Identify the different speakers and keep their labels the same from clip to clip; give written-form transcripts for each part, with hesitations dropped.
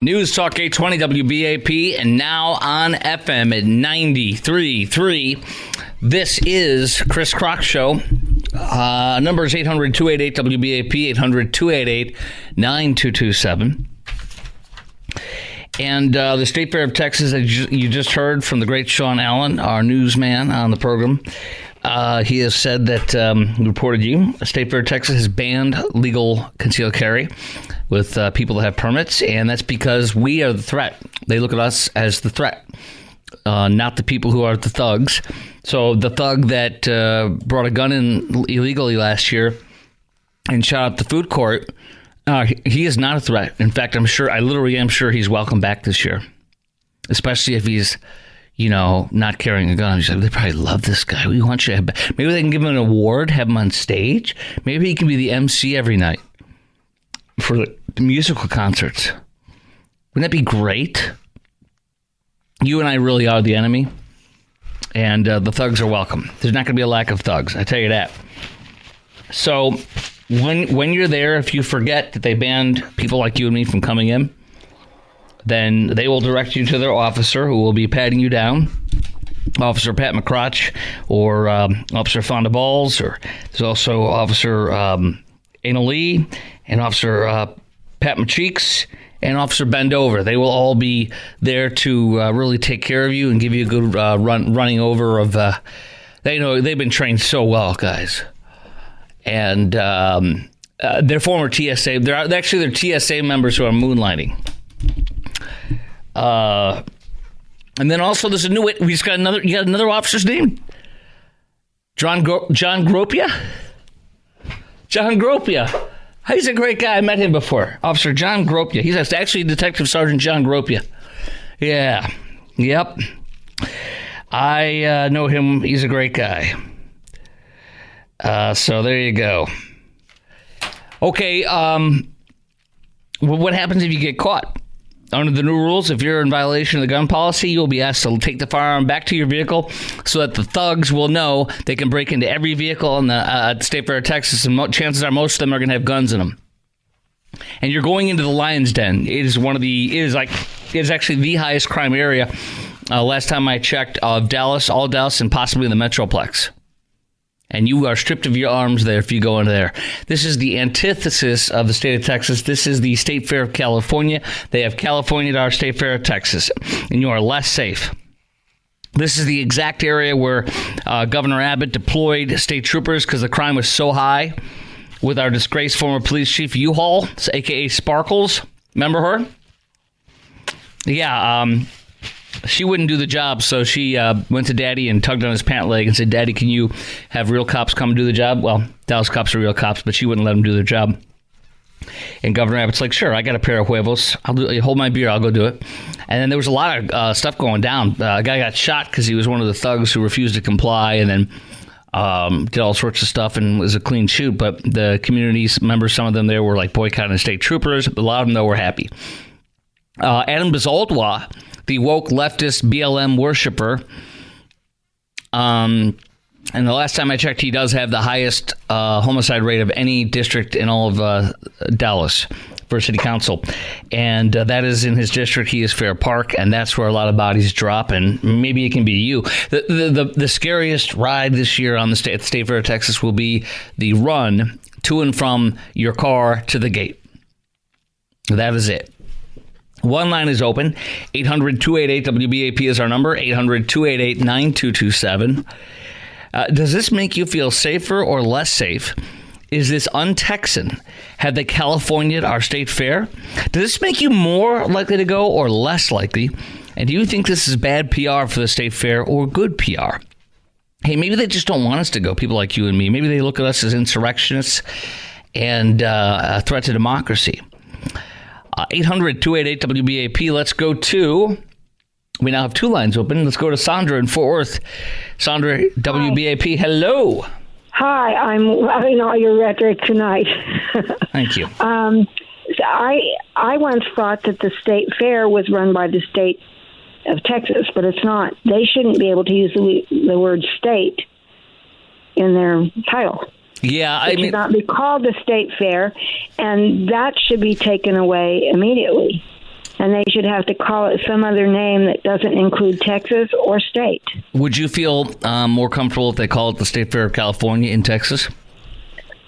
Speaker 1: News Talk 820 WBAP and now on FM at 93.3. This is Chris Crock Show. Number is 800-288-WBAP, 800-288-9227. And the State Fair of Texas, you just heard from the great Sean Allen, our newsman on the program. He has said that, reported State Fair of Texas has banned legal concealed carry with people that have permits, and that's because we are the threat. They look at us as the threat, not the people who are the thugs. So the thug that brought a gun in illegally last year and shot up the food court, he is not a threat. In fact, I literally am sure he's welcome back this year, especially if he's, not carrying a gun. They probably love this guy. We want you to have, maybe they can give him an award, have him on stage. Maybe he can be the MC every night for the musical concerts. Wouldn't that be great? You and I really are the enemy, and the thugs are welcome. There's not going to be a lack of thugs, I tell you that. So when you're there, if you forget that they banned people like you and me from coming in, then they will direct you to their officer, who will be patting you down, Officer Pat McCrotch or Officer Fonda Balls, or there's also Officer Anna Lee and Officer Pat McCheeks and Officer Bendover. They will all be there to really take care of you and give you a good running over of. They've been trained so well, guys, and they're former TSA. They're TSA members who are moonlighting. And then also there's a new. We just got another. You got another officer's name. John Gropia. John Gropia. He's a great guy. I met him before. Officer John Gropia. He's actually Detective Sergeant John Gropia. Yeah. Yep. I know him. He's a great guy. So there you go. Okay. What happens if you get caught? Under the new rules, if you're in violation of the gun policy, you'll be asked to take the firearm back to your vehicle so that the thugs will know they can break into every vehicle in the State Fair of Texas, and chances are most of them are going to have guns in them. And you're going into the Lion's Den. It is actually the highest crime area. Last time I checked, of Dallas, all Dallas, and possibly the Metroplex. And you are stripped of your arms there if you go into there. This is the antithesis of the state of Texas. This is the State Fair of California. They have California to our State Fair of Texas, and you are less safe. This is the exact area where Governor Abbott deployed state troopers because the crime was so high with our disgraced former police chief, U-Haul, a.k.a. Sparkles. Remember her? Yeah, she wouldn't do the job, so she went to Daddy and tugged on his pant leg and said, "Daddy, can you have real cops come and do the job?" Well, Dallas cops are real cops, but she wouldn't let them do their job. And Governor Abbott's like, "Sure, I got a pair of huevos. Hold my beer, I'll go do it." And then there was a lot of stuff going down. A guy got shot because he was one of the thugs who refused to comply, and then did all sorts of stuff and was a clean shoot. But the community members, some of them there were like boycotting state troopers. A lot of them, though, were happy. Adam Bazaldua, the woke leftist BLM worshiper. And the last time I checked, he does have the highest homicide rate of any district in all of Dallas for city council. And that is in his district. He is Fair Park, and that's where a lot of bodies drop. And maybe it can be you. The scariest ride this year on the State Fair of Texas will be the run to and from your car to the gate. That is it. One line is open. 800-288-WBAP is our number. 800-288-9227. Does this make you feel safer or less safe? Is this un-Texan? Have they California'd our state fair? Does this make you more likely to go or less likely? And do you think this is bad PR for the state fair or good PR? Hey, maybe they just don't want us to go, people like you and me. Maybe they look at us as insurrectionists and a threat to democracy. 800-288-WBAP. Let's go to, we now have two lines open. Let's go to Sandra in Fort Worth. Sandra, WBAP, hello.
Speaker 2: Hi, I'm loving all your rhetoric tonight.
Speaker 1: Thank you.
Speaker 2: I once thought that the state fair was run by the state of Texas, but it's not. They shouldn't be able to use the word state in their title.
Speaker 1: Yeah,
Speaker 2: It should not be called the state fair, and that should be taken away immediately. and they should have to call it some other name that doesn't include Texas or state.
Speaker 1: Would you feel more comfortable if they call it the State Fair of California in Texas?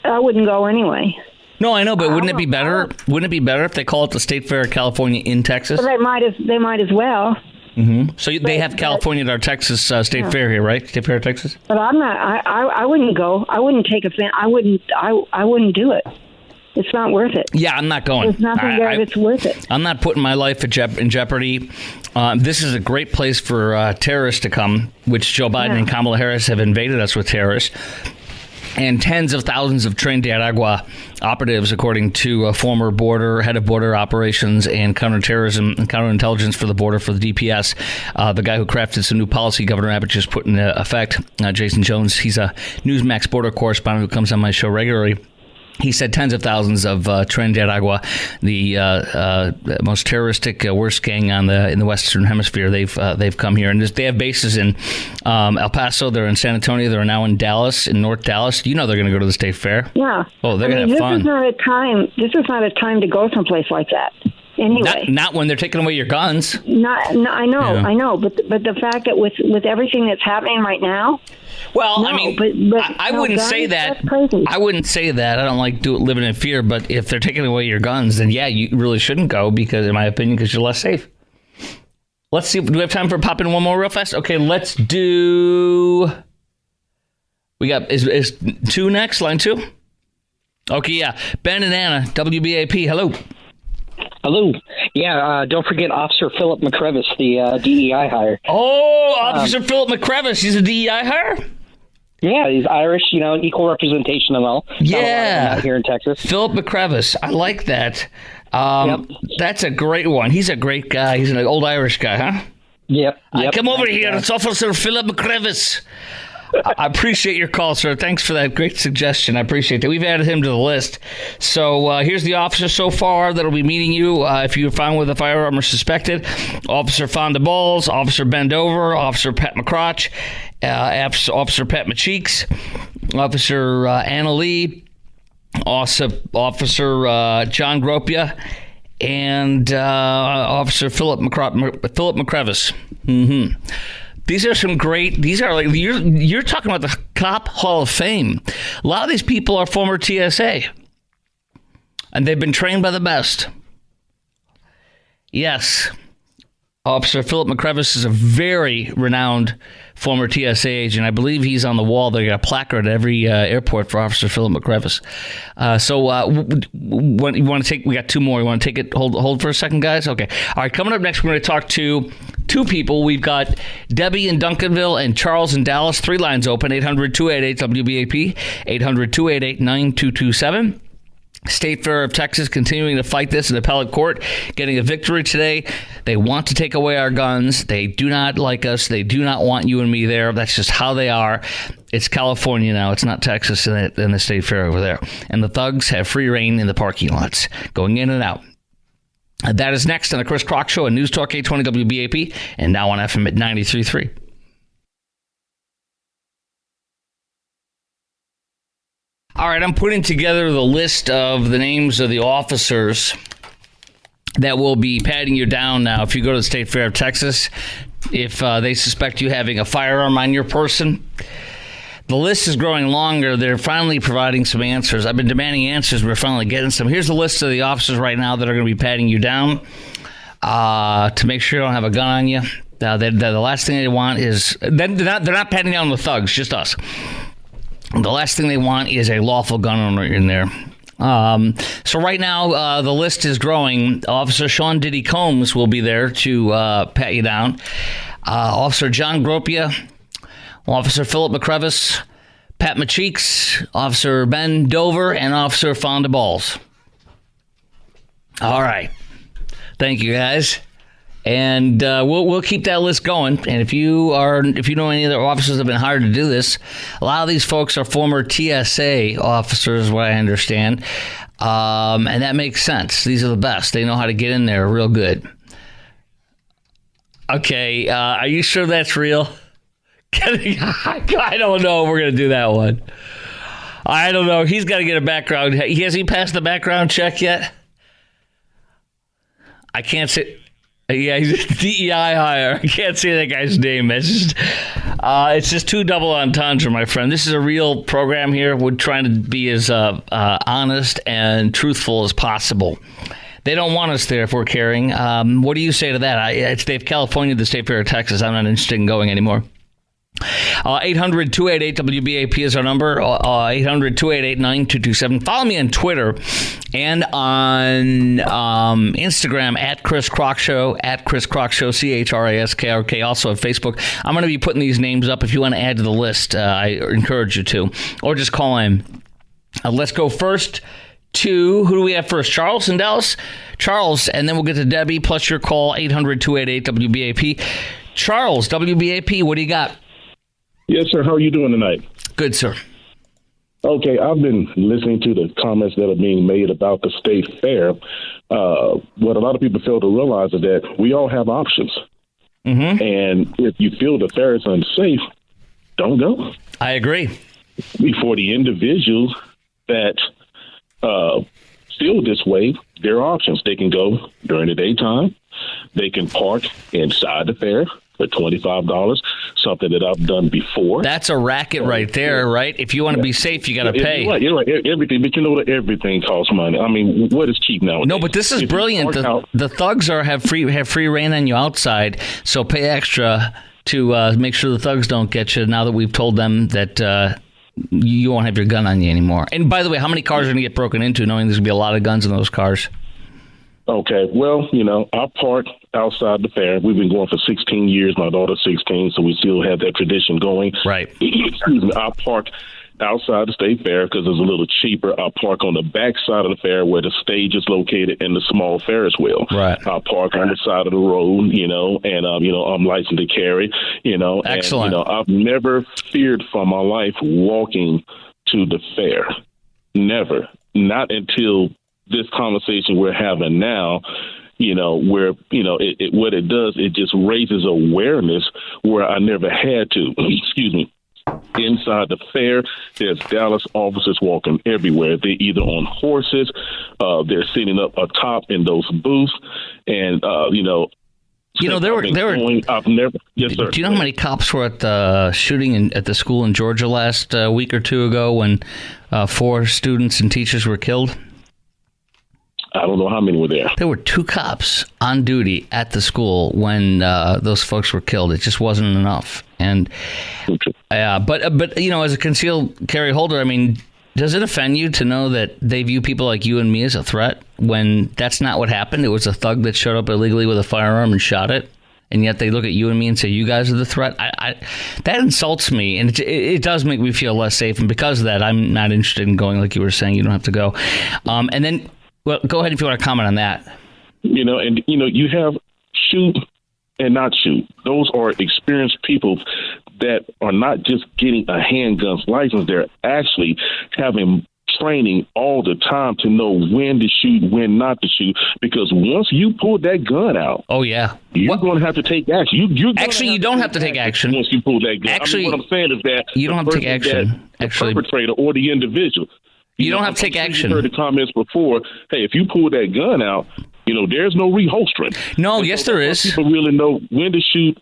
Speaker 2: I wouldn't go anyway.
Speaker 1: No, I know, but wouldn't it be better? Wouldn't it be better if they call it the State Fair of California in Texas?
Speaker 2: Well, they might as well.
Speaker 1: Mm-hmm. So they have California at our Texas State Fair here, right? State Fair of Texas.
Speaker 2: But I'm not. I wouldn't go. I wouldn't take offense. I wouldn't do it. It's not worth it.
Speaker 1: Yeah, I'm not going.
Speaker 2: There's nothing there that's worth it.
Speaker 1: I'm not putting my life in jeopardy. This is a great place for terrorists to come, which Joe Biden and Kamala Harris have invaded us with terrorists. And tens of thousands of Tren de Aragua operatives, according to a former head of border operations and counterterrorism and counterintelligence for the border for the DPS, the guy who crafted some new policy Governor Abbott just put into effect, Jason Jones. He's a Newsmax border correspondent who comes on my show regularly. He said tens of thousands of Tren de Aragua, the most terroristic, worst gang in the Western Hemisphere. They've come here, and they have bases in El Paso. They're in San Antonio. They're now in Dallas, in North Dallas. You know they're going to go to the State Fair.
Speaker 2: Yeah.
Speaker 1: Oh, they're going to have fun.
Speaker 2: This is not a time to go someplace like that. Anyway,
Speaker 1: not when they're taking away your guns.
Speaker 2: I know, but the fact that with everything that's happening right now.
Speaker 1: Well,
Speaker 2: no,
Speaker 1: I mean,
Speaker 2: but
Speaker 1: I wouldn't say that.
Speaker 2: That's crazy.
Speaker 1: I wouldn't say that. I don't like living in fear. But if they're taking away your guns, then yeah, you really shouldn't go because, in my opinion, because you're less safe. Let's see. Do we have time for popping one more real fast? Okay, let's do. We got is 2 next? Line 2. Okay, yeah. Ben and Anna, WBAP. Hello.
Speaker 3: Hello. Yeah, don't forget Officer Philip McCrevis, the DEI hire.
Speaker 1: Oh, Officer Philip McCrevis. He's a DEI hire?
Speaker 3: Yeah, he's Irish, equal representation and all.
Speaker 1: Yeah.
Speaker 3: Out here in Texas.
Speaker 1: Philip McCrevis. I like that.
Speaker 3: Yep.
Speaker 1: That's a great one. He's a great guy. He's an old Irish guy, huh?
Speaker 3: Yep.
Speaker 1: Come over here. It's Officer Philip McCrevis. I appreciate your call, sir. Thanks for that great suggestion. I appreciate that. We've added him to the list. So here's the officer so far that'll be meeting you if you're found with a firearm or suspected. Officer Fonda Balls, Officer Bendover, Officer Pat McCrotch, Officer Pat McCheeks, Officer Anna Lee, Officer John Gropia, and Officer Philip McCrevis. Mm-hmm. These are some great. These are like you're talking about the Cop Hall of Fame. A lot of these people are former TSA, and they've been trained by the best. Yes, Officer Philip McCrevis is a very renowned former TSA agent. I believe he's on the wall. They got a placard at every airport for Officer Philip McCrevis. What you want to take? We got 2 more. You want to take it? Hold for a second, guys. Okay. All right. Coming up next, we're going to talk to 2 people. We've got Debbie in Duncanville and Charles in Dallas. 3 lines open: 800-288-WBAP, 800-288-9227. State Fair of Texas continuing to fight this in appellate court, getting a victory today. They want to take away our guns. They do not like us. They do not want you and me there. That's just how they are. It's California now. It's not Texas in the State Fair over there. And the thugs have free reign in the parking lots, going in and out. That is next on the Chris Crock Show on News Talk 820 WBAP and now on FM at 93.3. All right, I'm putting together the list of the names of the officers that will be patting you down now if you go to the State Fair of Texas, if they suspect you having a firearm on your person. The list is growing longer. They're finally providing some answers. I've been demanding answers. We're finally getting some. Here's the list of the officers right now that are going to be patting you down to make sure you don't have a gun on you. The last thing they want is they're not patting down the thugs, just us. The last thing they want is a lawful gun owner in there. So right now, the list is growing. Officer Sean Diddy Combs will be there to pat you down. Officer John Gropia, Officer Philip McCrevis, Pat McCheeks, Officer Ben Dover, and Officer Fonda Balls. All right. Thank you, guys. And we'll keep that list going. And if you know any other officers that have been hired to do this, a lot of these folks are former TSA officers, what I understand, and that makes sense. These are the best. They know how to get in there real good. Okay, are you sure that's real? I don't know. We're gonna do that one. I don't know. He's got to get a background. Has he passed the background check yet? I can't say. Yeah, he's a DEI hire. I can't say that guy's name. It's just too double entendre, my friend. This is a real program here. We're trying to be as honest and truthful as possible. They don't want us there if we're caring. What do you say to that? They've California, the State Fair of Texas. I'm not interested in going anymore. 800-288-WBAP is our number. 800-288-9227. Follow me on Twitter and on Instagram at Chris Kroc Show, at Chris Kroc Show, CHRASKRK. Also on Facebook. I'm going to be putting these names up. If you want to add to the list, I encourage you to. Or just call in. Let's go first to, who do we have first? Charles in Dallas? Charles, and then we'll get to Debbie, plus your call, 800-288-WBAP. Charles, WBAP, what do you got?
Speaker 4: Yes, sir. How are you doing tonight?
Speaker 1: Good, sir.
Speaker 4: Okay, I've been listening to the comments that are being made about the state fair. What a lot of people fail to realize is that we all have options. Mm-hmm. And if you feel the fair is unsafe, don't go.
Speaker 1: I agree.
Speaker 4: For the individuals that feel this way, there are options. They can go during the daytime. They can park inside the fair for $25, something that I've done before.
Speaker 1: That's a racket right there, right? If you want to be safe, you got to pay.
Speaker 4: You're right. Everything, but you know what? Everything costs money. I mean, what is cheap now?
Speaker 1: No, but this is brilliant. The thugs have free reign on you outside, so pay extra to make sure the thugs don't get you. Now that we've told them that you won't have your gun on you anymore. And by the way, how many cars are going to get broken into, knowing there's going to be a lot of guns in those cars?
Speaker 4: Okay, well, I park outside the fair. We've been going for 16 years. My daughter's 16, so we still have that tradition going.
Speaker 1: Right.
Speaker 4: Excuse me. I park outside the state fair because it's a little cheaper. I park on the back side of the fair where the stage is located and the small Ferris wheel.
Speaker 1: Right.
Speaker 4: I park on the side of the road, and I'm licensed to carry,
Speaker 1: Excellent.
Speaker 4: And, I've never feared for my life walking to the fair. Never. Not until this conversation we're having now, where, what it does, it just raises awareness where I never had to. Excuse me. Inside the fair, there's Dallas officers walking everywhere. They're either on horses, they're sitting up atop in those booths, and there were. I've never. Yes, sir.
Speaker 1: Do you know how many cops were at the shooting at the school in Georgia last week or two ago when 4 students and teachers were killed?
Speaker 4: I don't know how many were there.
Speaker 1: There were 2 cops on duty at the school when those folks were killed. It just wasn't enough. And but as a concealed carry holder, I mean, does it offend you to know that they view people like you and me as a threat when that's not what happened? It was a thug that showed up illegally with a firearm and shot it. And yet they look at you and me and say, you guys are the threat. That insults me, and it does make me feel less safe. And because of that, I'm not interested in going, like you were saying. You don't have to go. And then, well, go ahead if you want to comment on that.
Speaker 4: You have shoot and not shoot. Those are experienced people that are not just getting a handgun's license. They're actually having training all the time to know when to shoot, when not to shoot. Because once you pull that gun out, you're going to have to take action.
Speaker 1: You don't have to take action
Speaker 4: once you pull that gun.
Speaker 1: Actually,
Speaker 4: what I'm saying is that
Speaker 1: you don't have to take action.
Speaker 4: The perpetrator or the individual.
Speaker 1: You don't have to take action.
Speaker 4: You heard the comments before. Hey, if you pull that gun out, there's no reholstering.
Speaker 1: No, yes, there is.
Speaker 4: People really know when to shoot.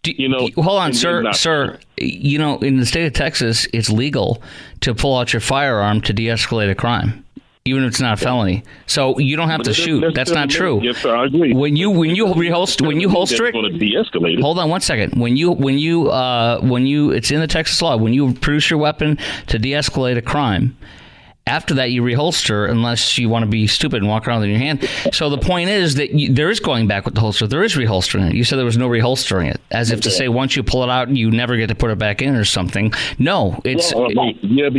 Speaker 1: Hold on, sir. In the state of Texas, it's legal to pull out your firearm to de-escalate a crime, even if it's not a felony. So you don't have to shoot. That's not true.
Speaker 4: Yes, sir, I agree.
Speaker 1: When you holster it,
Speaker 4: going to de-escalate it.
Speaker 1: Hold on one second. When you it's in the Texas law. When you produce your weapon to de-escalate a crime, after that, you reholster unless you want to be stupid and walk around with it in your hand. So the point is that there is going back with the holster. There is reholstering it. You said there was no reholstering it, as if to say once you pull it out, you never get to put it back in or something. No, it's...
Speaker 4: but you're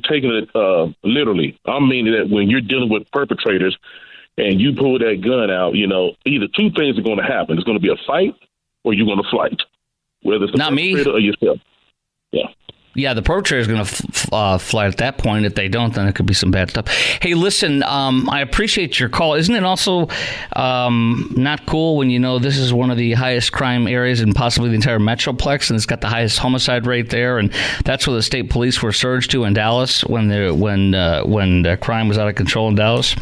Speaker 4: taking it literally. I mean that when you're dealing with perpetrators and you pull that gun out, either 2 things are going to happen. It's going to be a fight or you're going to flight, whether it's the perpetrator or yourself. Yeah.
Speaker 1: Yeah, the perpetrator is going to fly at that point. If they don't, then it could be some bad stuff. Hey, listen, I appreciate your call. Isn't it also not cool when this is one of the highest crime areas in possibly the entire Metroplex, and it's got the highest homicide rate there, and that's where the state police were surged to in Dallas when crime was out of control in Dallas?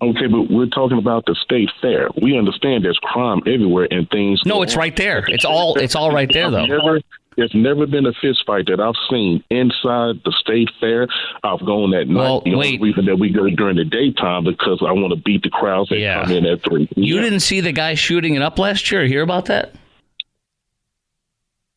Speaker 4: Okay, but we're talking about the state fair. We understand there's crime everywhere and things.
Speaker 1: No, it's right there. It's all right there, though.
Speaker 4: There's never been a fist fight that I've seen inside the state fair. I've gone at night.
Speaker 1: Well,
Speaker 4: the only reason that we go during the daytime because I want to beat the crowds that come in at 3 p.m.
Speaker 1: You didn't see the guy shooting it up last year or hear about that?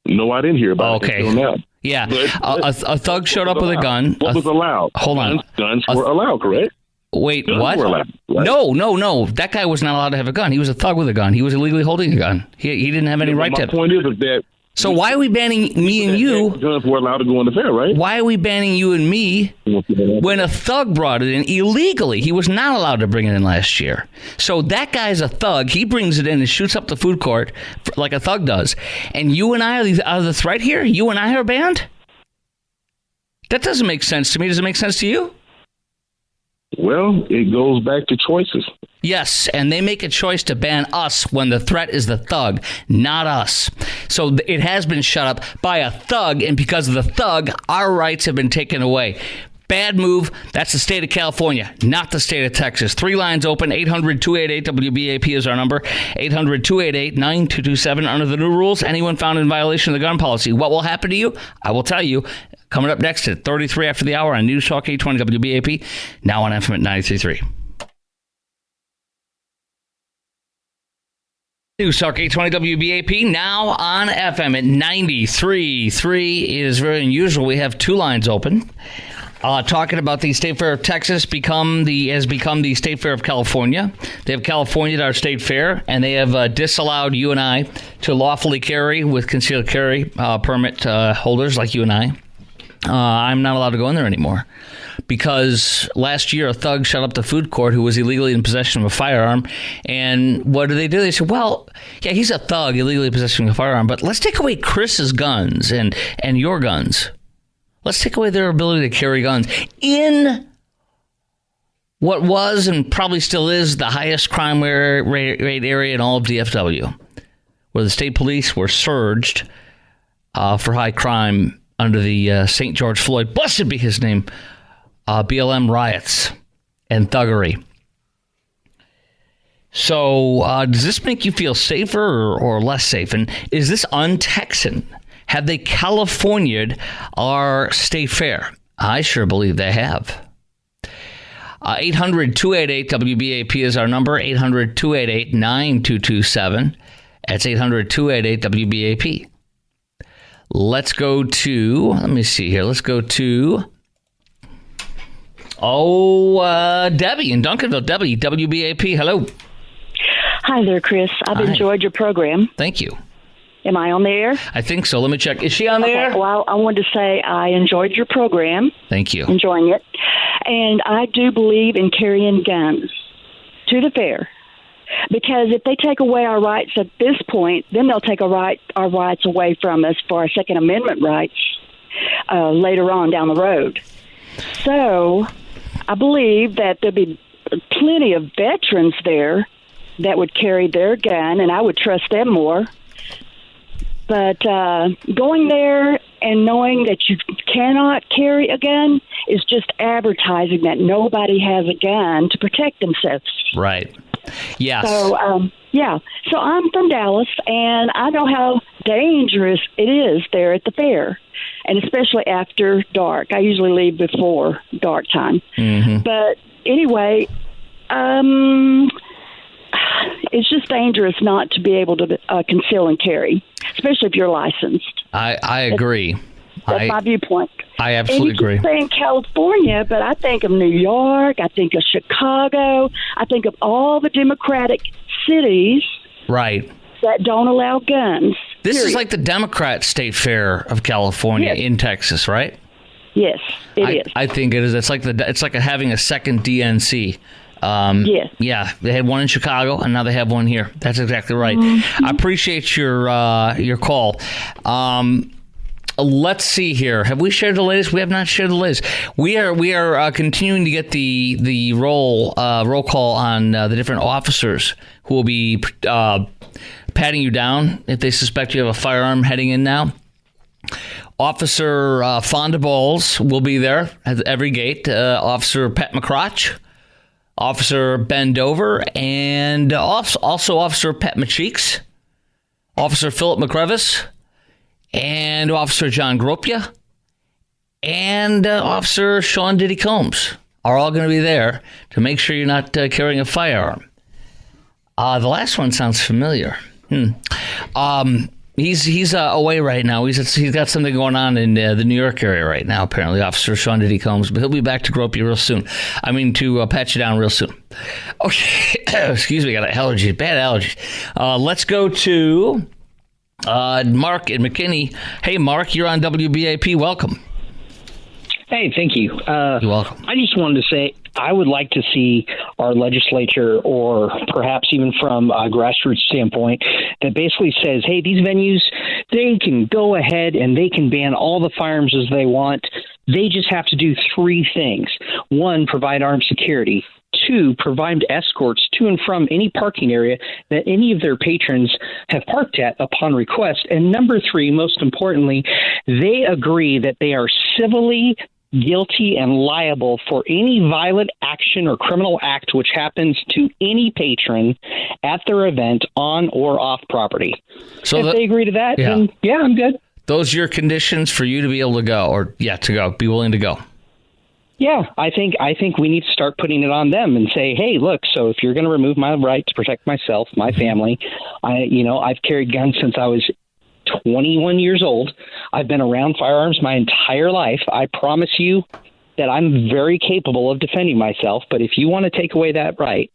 Speaker 4: No, I didn't hear about it until now.
Speaker 1: Yeah, a thug showed up with a gun.
Speaker 4: What was allowed?
Speaker 1: Hold on.
Speaker 4: Guns were allowed, correct?
Speaker 1: Wait,
Speaker 4: Guns
Speaker 1: what?
Speaker 4: were allowed, right?
Speaker 1: No. That guy was not allowed to have a gun. He was a thug with a gun. He was illegally holding a gun. He didn't have any right to.
Speaker 4: My point is that.
Speaker 1: So why are we banning me and you?
Speaker 4: Guns were allowed to go in the fair, right?
Speaker 1: Why are we banning you and me when a thug brought it in illegally? He was not allowed to bring it in last year. So that guy's a thug. He brings it in and shoots up the food court like a thug does. And you and I are the threat here? You and I are banned? That doesn't make sense to me. Does it make sense to you?
Speaker 4: Well, it goes back to choices.
Speaker 1: Yes, and they make a choice to ban us when the threat is the thug, not us. So it has been shut up by a thug, and because of the thug, our rights have been taken away. Bad move. That's the state of California, not the state of Texas. 3 lines open. 800-288-WBAP is our number. 800-288-9227. Under the new rules, anyone found in violation of the gun policy, what will happen to you? I will tell you. Coming up next at 33 after the hour on News Talk 820 WBAP, now on FM at 93.3. News Talk 820 WBAP, now on FM at 93.3. It is very unusual. We have 2 lines open. Talking about the State Fair of Texas has become the State Fair of California. They have California at our State Fair, and they have disallowed you and I to lawfully carry with concealed carry permit holders like you and I. I'm not allowed to go in there anymore because last year a thug shot up the food court who was illegally in possession of a firearm. And what do? They said, well, yeah, he's a thug illegally possessing a firearm, but let's take away Chris's guns and your guns. Let's take away their ability to carry guns in what was and probably still is the highest crime rate area in all of DFW, where the state police were surged for high crime under the St. George Floyd, blessed be his name, BLM riots and thuggery. So does this make you feel safer or less safe? And is this un-Texan? Have they California'd our state fair? I sure believe they have. 800-288-WBAP is our number, 800-288-9227. That's 800-288-WBAP. Let's go to, let me see here. Let's go to, Debbie in Duncanville. Debbie, WBAP, hello.
Speaker 5: Hi there, Chris. I've enjoyed your program.
Speaker 1: Thank you.
Speaker 5: Am I on the air?
Speaker 1: I think so. Let me check. Is she on the air?
Speaker 5: Well, I wanted to say I enjoyed your program.
Speaker 1: Thank you.
Speaker 5: Enjoying it. And I do believe in carrying guns to the fair. Because if they take away our rights at this point, then they'll take our rights away from us for our Second Amendment rights later on down the road. So I believe that there'll be plenty of veterans there that would carry their gun, and I would trust them more. But going there and knowing that you cannot carry a gun is just advertising that nobody has a gun to protect themselves.
Speaker 1: Right. Yes.
Speaker 5: So, So I'm from Dallas, and I know how dangerous it is there at the fair, and especially after dark. I usually leave before dark time.
Speaker 1: Mm-hmm.
Speaker 5: But anyway, it's just dangerous not to be able to conceal and carry, especially if you're licensed.
Speaker 1: I agree.
Speaker 5: That's my viewpoint.
Speaker 1: I absolutely agree.
Speaker 5: And you keep saying California, but I think of New York, I think of Chicago, I think of all the Democratic cities
Speaker 1: right.
Speaker 5: that don't allow guns.
Speaker 1: This is like the Democrat State Fair of California in Texas, right?
Speaker 5: Yes, it is.
Speaker 1: I think it is. It's like having a second DNC.
Speaker 5: Yes.
Speaker 1: Yeah, they had one in Chicago, and now they have one here. That's exactly right.
Speaker 5: Mm-hmm.
Speaker 1: I appreciate your call. Let's see here. Have we shared the latest? We have not shared the latest. We are continuing to get the roll call on the different officers who will be patting you down if they suspect you have a firearm heading in now. Officer Fonda Bowles will be there at every gate. Officer Pat McCrotch Officer Ben Dover, and also Officer Pat McCheeks, Officer Philip McCrevis, and Officer John Gropia, and Officer Sean Diddy Combs are all going to be there to make sure you're not carrying a firearm. The last one sounds familiar. He's away right now. He's got something going on in the New York area right now, apparently, Officer Sean Diddy Combs, but he'll be back to grope you real soon. I mean, to pat you down real soon. Okay, excuse me, got allergies, bad allergies. Let's go to Mark in McKinney. Hey, Mark, you're on WBAP. Welcome.
Speaker 3: Hey, thank you.
Speaker 1: You're welcome.
Speaker 3: I just wanted to say I would like to see our legislature, or perhaps even from a grassroots standpoint, that basically says, hey, these venues, they can go ahead and they can ban all the firearms as they want. They just have to do three things. One, provide armed security. Two, provide escorts to and from any parking area that any of their patrons have parked at upon request. And number three, most importantly, they agree that they are civilly guilty and liable for any violent action or criminal act which happens to any patron at their event on or off property. So if they agree to that, then yeah, I'm good.
Speaker 1: Those are your conditions for you to be able to go, or be willing to go.
Speaker 3: Yeah, I think we need to start putting it on them and say, hey, look, so if you're going to remove my right to protect myself, my family, I've carried guns since I was 21 years old. I've been around firearms my entire life. I promise you that I'm very capable of defending myself. But if you want to take away that right,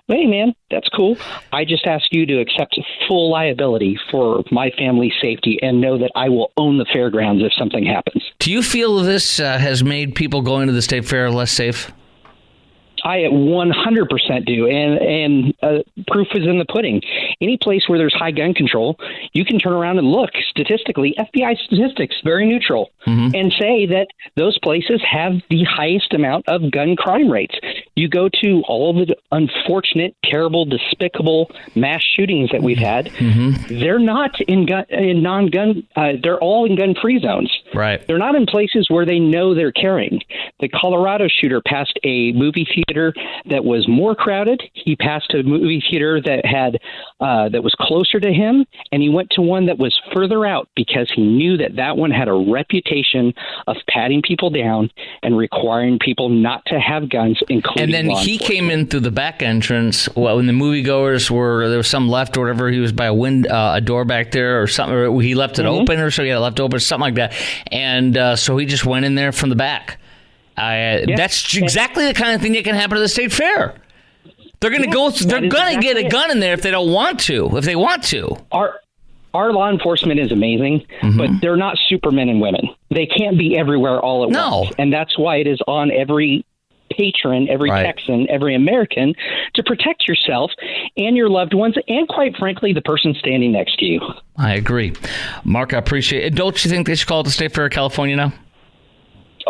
Speaker 3: hey, man, that's cool. I just ask you to accept full liability for my family's safety and know that I will own the fairgrounds if something happens.
Speaker 1: Do you feel this has made people going to the state fair less safe?
Speaker 3: I 100% do, and proof is in the pudding. Any place where there's high gun control, you can turn around and look statistically, FBI statistics, very neutral, and say that those places have the highest amount of gun crime rates. You go to all of the unfortunate, terrible, despicable mass shootings that we've had, they're not in non-gun, they're all in gun-free zones.
Speaker 1: Right.
Speaker 3: They're not in places where they know they're carrying. The Colorado shooter passed a movie theater that was more crowded. He passed a movie theater that had that was closer to him, and he went to one that was further out because he knew that one had a reputation of patting people down and requiring people not to have guns, including.
Speaker 1: And then he came in through the back entrance. Well, when the moviegoers were, there was some left or whatever. He was by a door back there or something. Or he left it open, or so he had it left open, something like that. And so he just went in there from the back. That's exactly the kind of thing that can happen to the state fair. They're going to go. They're going to get a gun in there if they don't want to. If they want to.
Speaker 3: Our law enforcement is amazing, but they're not supermen and women. They can't be everywhere all at once, and that's why it is on every patron, every Texan, every American to protect yourself and your loved ones, and quite frankly, the person standing next to you.
Speaker 1: I agree, Mark. I appreciate it. Don't you think they should call it the State Fair of California now?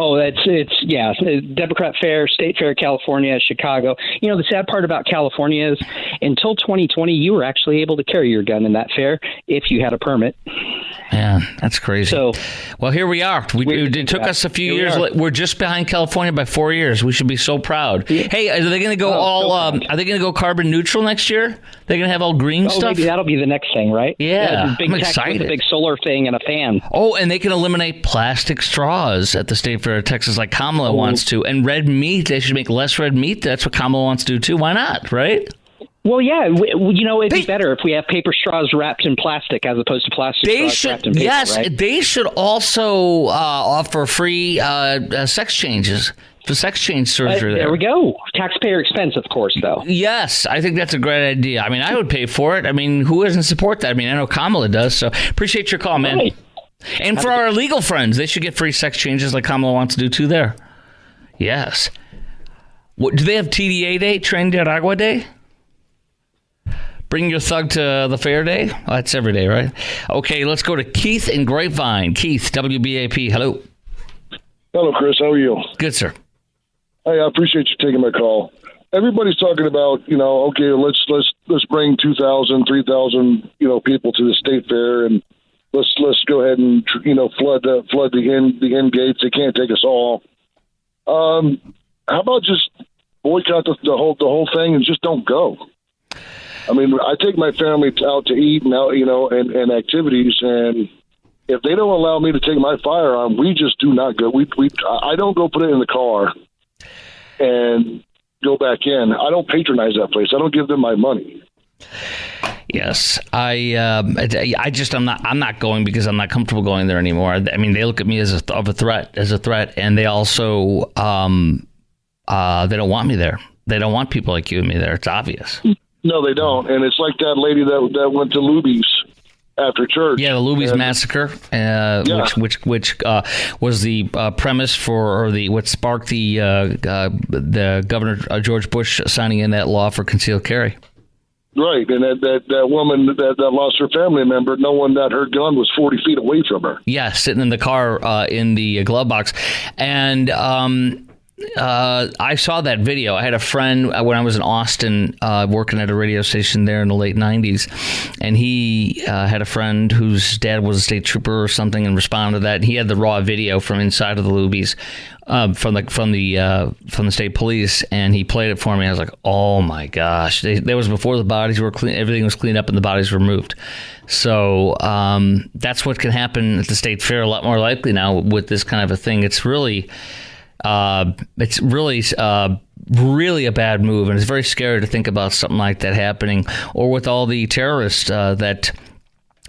Speaker 3: Oh, it's Democrat Fair, State Fair, California, Chicago. You know, the sad part about California is until 2020, you were actually able to carry your gun in that fair if you had a permit.
Speaker 1: Yeah, that's crazy. So, well, here we are. It took us a few years. We're just behind California by 4 years. We should be so proud. Yeah. Hey, are they going to go are they going to go carbon neutral next year? They're going to have all green stuff?
Speaker 3: Maybe that'll be the next thing, right?
Speaker 1: Yeah,
Speaker 3: big
Speaker 1: I'm excited.
Speaker 3: With a big solar thing and a fan.
Speaker 1: Oh, and they can eliminate plastic straws at the State Fair of Texas like Kamala wants to. And red meat, they should make less red meat. That's what Kamala wants to do, too. Why not, right?
Speaker 3: Well, yeah, it'd be better if we have paper straws wrapped in plastic as opposed to plastic straws wrapped in paper,
Speaker 1: yes,
Speaker 3: right?
Speaker 1: They should also offer free sex changes. The sex change surgery
Speaker 3: there we go. Taxpayer expense, of course, though.
Speaker 1: Yes, I think that's a great idea. I mean, I would pay for it. I mean, who doesn't support that? I mean, I know Kamala does, so appreciate your call, man. Right. And for our legal friends, they should get free sex changes like Kamala wants to do, too, there. Yes. Do they have TDA Day, Tren de Aragua Day? Bring your thug to the fair day? Oh, that's every day, right? Okay, let's go to Keith in Grapevine. Keith, WBAP, hello.
Speaker 6: Hello, Chris. How are you?
Speaker 1: Good, sir.
Speaker 6: Hey, I appreciate you taking my call. Everybody's talking about, okay, let's bring 2,000, 3,000, people to the state fair, and let's go ahead and flood the end gates. They can't take us all. How about just boycott the whole thing and just don't go. I mean, I take my family out to eat and out, and activities, and if they don't allow me to take my firearm, we just do not go. I don't go put it in the car and go back in. I don't patronize that place. I don't give them my money.
Speaker 1: Yes, I'm not going because I'm not comfortable going there anymore. I mean, they look at me as a threat, and they also they don't want me there. They don't want people like you and me there. It's obvious.
Speaker 6: No, they don't. And it's like that lady that went to Luby's after church.
Speaker 1: Yeah, the Luby's massacre, which was the premise for, what sparked the Governor George Bush signing in that law for concealed carry.
Speaker 6: Right, and that woman that lost her family member, no one that her gun was 40 feet away from her.
Speaker 1: Yeah, sitting in the car in the glove box. And I saw that video. I had a friend when I was in Austin working at a radio station there in the late 90s, and he had a friend whose dad was a state trooper or something and responded to that. And he had the raw video from inside of the Luby's. From the state police, and he played it for me. I was like, "Oh my gosh!" That was before the bodies were clean. Everything was cleaned up, and the bodies were moved. So that's what can happen at the state fair. A lot more likely now with this kind of a thing. It's really a bad move, and it's very scary to think about something like that happening, or with all the terrorists that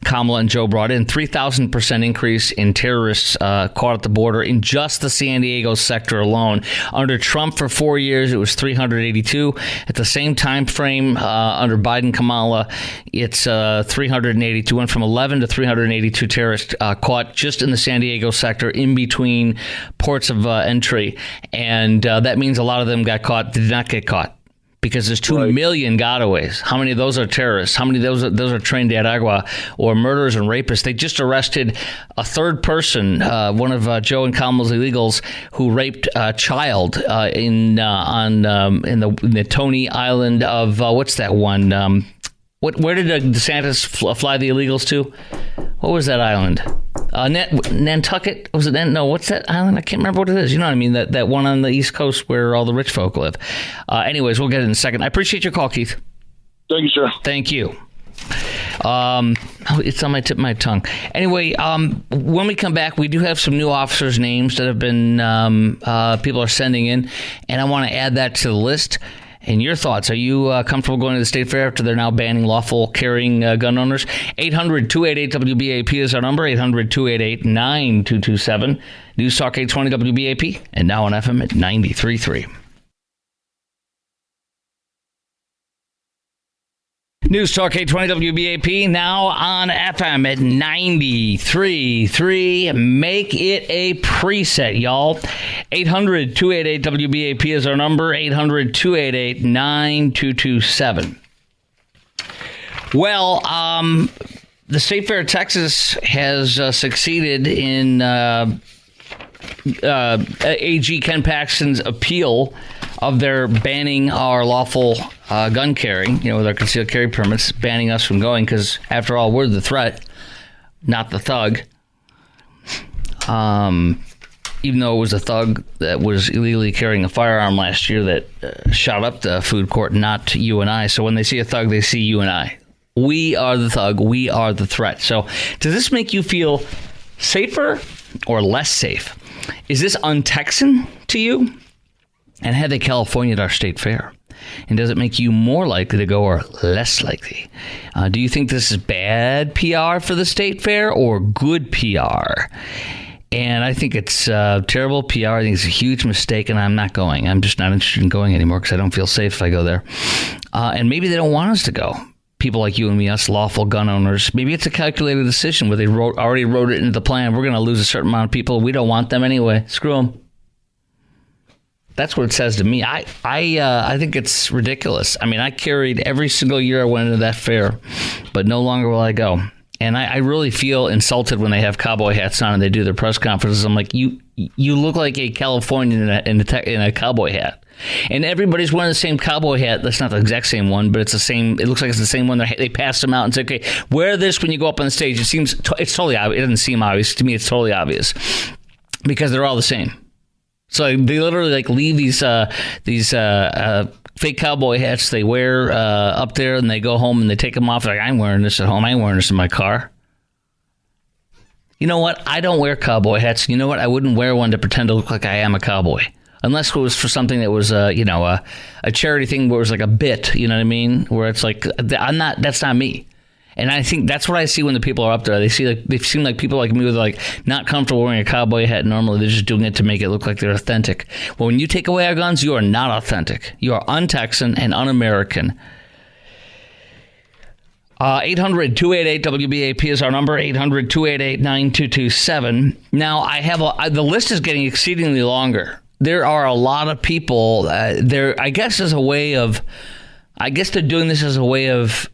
Speaker 1: Kamala and Joe brought in. 3,000% increase in terrorists caught at the border in just the San Diego sector alone. Under Trump for 4 years, it was 382. At the same time frame under Biden, Kamala, it's 382. Went from 11 to 382 terrorists caught just in the San Diego sector in between ports of entry. And that means a lot of them did not get caught. Because there's 2 million gotaways. How many of those are terrorists? How many of those are trained de Aragua or murderers and rapists? They just arrested a third person, one of Joe and Kamala's illegals, who raped a child in the Tony Island of what's that one? Where did DeSantis fly the illegals to? What was that island? Nantucket? Was it? No, what's that island? I can't remember what it is. You know what I mean? That one on the East Coast where all the rich folk live. Anyways, we'll get it in a second. I appreciate your call, Keith.
Speaker 6: Thank you, sir.
Speaker 1: Thank you. It's on my tip of my tongue. Anyway, when we come back, we do have some new officers' names that have been people are sending in, and I want to add that to the list. And your thoughts? Are you comfortable going to the state fair after they're now banning lawful carrying gun owners? 800-288-WBAP is our number, 800-288-9227. News Talk 820 WBAP, and now on FM at 93.3. News Talk 820 WBAP, now on FM at 93.3. Make it a preset, y'all. 800-288-WBAP is our number, 800-288-9227. Well, the State Fair of Texas has succeeded in AG Ken Paxton's appeal of their banning our lawful gun carry, with our concealed carry permits, banning us from going because, after all, we're the threat, not the thug. Even though it was a thug that was illegally carrying a firearm last year that shot up the food court, not you and I. So when they see a thug, they see you and I. We are the thug. We are the threat. So does this make you feel safer or less safe? Is this un-Texan to you? And have they California'd our state fair? And does it make you more likely to go or less likely? Do you think this is bad PR for the state fair or good PR? And I think it's terrible PR. I think it's a huge mistake, and I'm not going. I'm just not interested in going anymore because I don't feel safe if I go there. And maybe they don't want us to go. People like you and me, us lawful gun owners. Maybe it's a calculated decision where they already wrote it into the plan. We're going to lose a certain amount of people. We don't want them anyway. Screw them. That's what it says to me. I think it's ridiculous. I mean, I carried every single year I went into that fair, but no longer will I go. And I really feel insulted when they have cowboy hats on and they do their press conferences. I'm like, you look like a Californian in a cowboy hat. And everybody's wearing the same cowboy hat. That's not the exact same one, but it's the same. It looks like it's the same one. They passed them out and said, okay, wear this when you go up on the stage. It's totally obvious. It doesn't seem obvious. To me, it's totally obvious because they're all the same. So they literally like leave these fake cowboy hats they wear up there, and they go home and they take them off. Like, I'm wearing this at home. I ain't wearing this in my car. You know what? I don't wear cowboy hats. You know what? I wouldn't wear one to pretend to look like I am a cowboy. Unless it was for something that was, a charity thing where it was like a bit, you know what I mean? Where it's like, that's not me. And I think that's what I see when the people are up there. They seem like people like me who are like not comfortable wearing a cowboy hat normally. They're just doing it to make it look like they're authentic. Well, when you take away our guns, you are not authentic. You are un-Texan and un-American. 800-288-WBAP is our number, 800-288-9227. Now, the list is getting exceedingly longer. There are a lot of people there. I guess they're doing this as a way of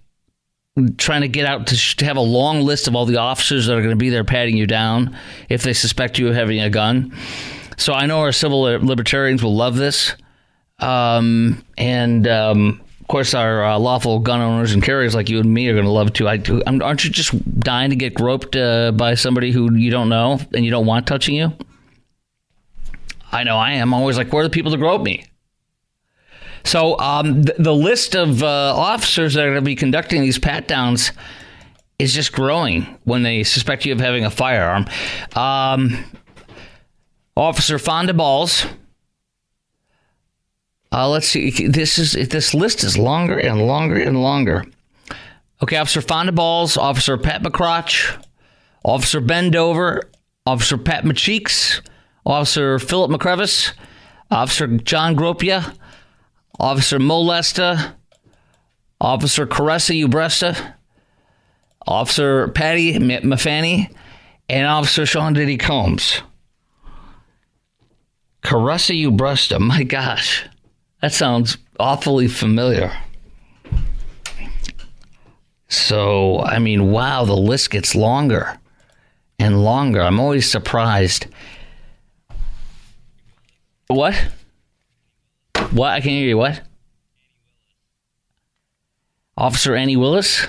Speaker 1: trying to get out to have a long list of all the officers that are going to be there patting you down if they suspect you of having a gun. So I know our civil libertarians will love this. Of course, our lawful gun owners and carriers like you and me are going to love it too. Aren't you just dying to get groped by somebody who you don't know and you don't want touching you? I know I am. I'm always like, where are the people to grope me? So the list of officers that are going to be conducting these pat-downs is just growing when they suspect you of having a firearm. Officer Fonda Balls. Let's see. This list is longer and longer and longer. Okay, Officer Fonda Balls, Officer Pat McCrotch, Officer Ben Dover, Officer Pat McCheeks, Officer Philip McCrevis, Officer John Gropia, Officer Molesta, Officer Caressa Ubresta, Officer Patty Mafani, and Officer Sean Diddy Combs. Caressa Ubresta, my gosh. That sounds awfully familiar. So, I mean, wow, the list gets longer and longer. I'm always surprised. What? What? I can't hear you. What? Officer Annie Willis?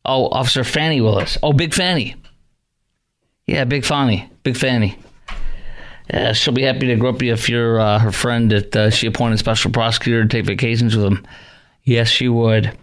Speaker 1: Oh, Officer Fannie Willis. Oh, Big Fanny. Yeah, Big Fanny. Big Fanny. Yeah, she'll be happy to grope you if you're her friend that she appointed special prosecutor to take vacations with him. Yes, she would.